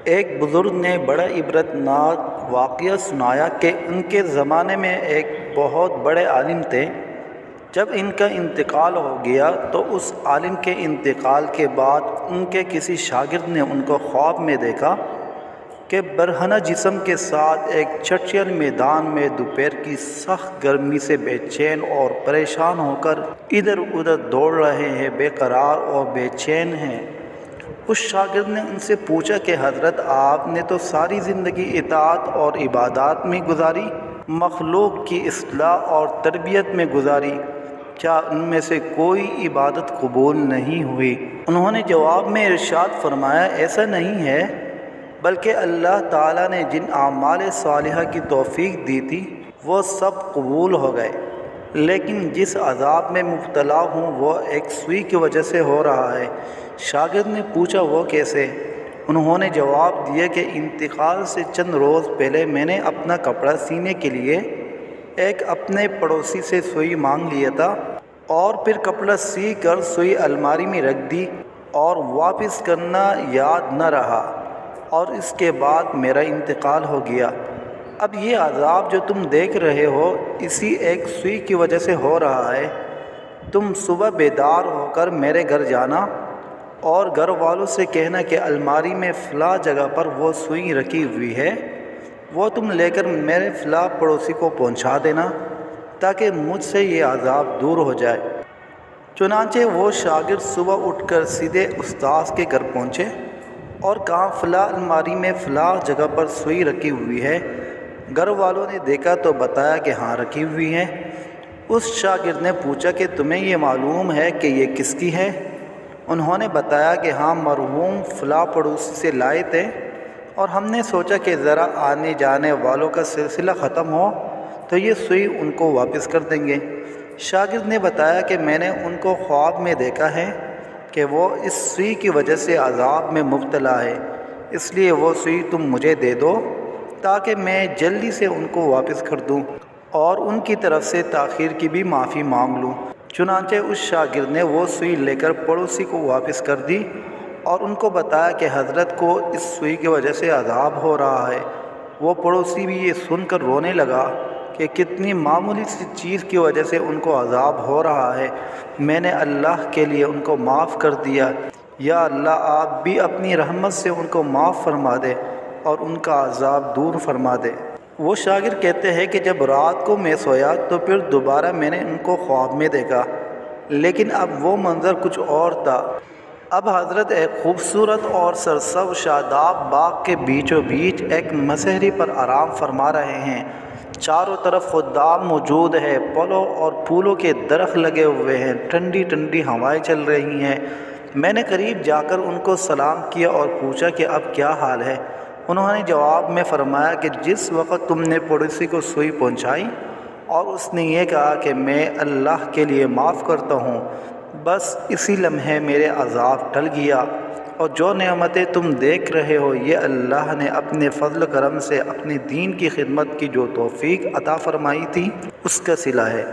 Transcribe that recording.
ایک بزرگ نے بڑا عبرت ناک واقعہ سنایا کہ ان کے زمانے میں ایک بہت بڑے عالم تھے۔ جب ان کا انتقال ہو گیا تو اس عالم کے انتقال کے بعد ان کے کسی شاگرد نے ان کو خواب میں دیکھا کہ برہنہ جسم کے ساتھ ایک چٹیل میدان میں دوپہر کی سخت گرمی سے بے چین اور پریشان ہو کر ادھر ادھر دوڑ رہے ہیں، بے قرار اور بے چین ہیں۔ اس شاگرد نے ان سے پوچھا کہ حضرت، آپ نے تو ساری زندگی اطاعت اور عبادات میں گزاری، مخلوق کی اصلاح اور تربیت میں گزاری، کیا ان میں سے کوئی عبادت قبول نہیں ہوئی؟ انہوں نے جواب میں ارشاد فرمایا، ایسا نہیں ہے، بلکہ اللہ تعالیٰ نے جن اعمال صالحہ کی توفیق دی تھی وہ سب قبول ہو گئے، لیکن جس عذاب میں مبتلا ہوں وہ ایک سوئی کی وجہ سے ہو رہا ہے۔ شاگرد نے پوچھا، وہ کیسے؟ انہوں نے جواب دیا کہ انتقال سے چند روز پہلے میں نے اپنا کپڑا سینے کے لیے ایک اپنے پڑوسی سے سوئی مانگ لیا تھا، اور پھر کپڑا سی کر سوئی الماری میں رکھ دی اور واپس کرنا یاد نہ رہا، اور اس کے بعد میرا انتقال ہو گیا۔ اب یہ عذاب جو تم دیکھ رہے ہو اسی ایک سوئی کی وجہ سے ہو رہا ہے۔ تم صبح بیدار ہو کر میرے گھر جانا اور گھر والوں سے کہنا کہ الماری میں فلاں جگہ پر وہ سوئی رکھی ہوئی ہے، وہ تم لے کر میرے فلاں پڑوسی کو پہنچا دینا تاکہ مجھ سے یہ عذاب دور ہو جائے۔ چنانچہ وہ شاگرد صبح اٹھ کر سیدھے استاذ کے گھر پہنچے اور کہا، فلاں الماری میں فلاں جگہ پر سوئی رکھی ہوئی ہے۔ گھر والوں نے دیکھا تو بتایا کہ ہاں رکھی ہوئی ہے۔ اس شاگرد نے پوچھا کہ تمہیں یہ معلوم ہے کہ یہ کس کی ہے؟ انہوں نے بتایا کہ ہاں، مرحوم فلاں پڑوسی سے لائے تھے، اور ہم نے سوچا کہ ذرا آنے جانے والوں کا سلسلہ ختم ہو تو یہ سوئی ان کو واپس کر دیں گے۔ شاگرد نے بتایا کہ میں نے ان کو خواب میں دیکھا ہے کہ وہ اس سوئی کی وجہ سے عذاب میں مبتلا ہے، اس لیے وہ سوئی تم مجھے دے دو تاکہ میں جلدی سے ان کو واپس کر دوں اور ان کی طرف سے تاخیر کی بھی معافی مانگ لوں۔ چنانچہ اس شاگرد نے وہ سوئی لے کر پڑوسی کو واپس کر دی اور ان کو بتایا کہ حضرت کو اس سوئی کی وجہ سے عذاب ہو رہا ہے۔ وہ پڑوسی بھی یہ سن کر رونے لگا کہ کتنی معمولی سی چیز کی وجہ سے ان کو عذاب ہو رہا ہے، میں نے اللہ کے لیے ان کو معاف کر دیا، یا اللہ آپ بھی اپنی رحمت سے ان کو معاف فرما دے اور ان کا عذاب دور فرما دے۔ وہ شاگرد کہتے ہیں کہ جب رات کو میں سویا تو پھر دوبارہ میں نے ان کو خواب میں دیکھا، لیکن اب وہ منظر کچھ اور تھا۔ اب حضرت ایک خوبصورت اور سرسبز شاداب باغ کے بیچوں بیچ ایک مسہری پر آرام فرما رہے ہیں۔ چاروں طرف خدام موجود ہے، پھلوں اور پھولوں کے درخت لگے ہوئے ہیں، ٹھنڈی ٹھنڈی ہوائیں چل رہی ہیں۔ میں نے قریب جا کر ان کو سلام کیا اور پوچھا کہ اب کیا حال ہے؟ انہوں نے جواب میں فرمایا کہ جس وقت تم نے پڑوسی کو سوئی پہنچائی اور اس نے یہ کہا کہ میں اللہ کے لیے معاف کرتا ہوں، بس اسی لمحے میرے عذاب ٹل گیا، اور جو نعمتیں تم دیکھ رہے ہو یہ اللہ نے اپنے فضل کرم سے اپنے دین کی خدمت کی جو توفیق عطا فرمائی تھی اس کا صلہ ہے۔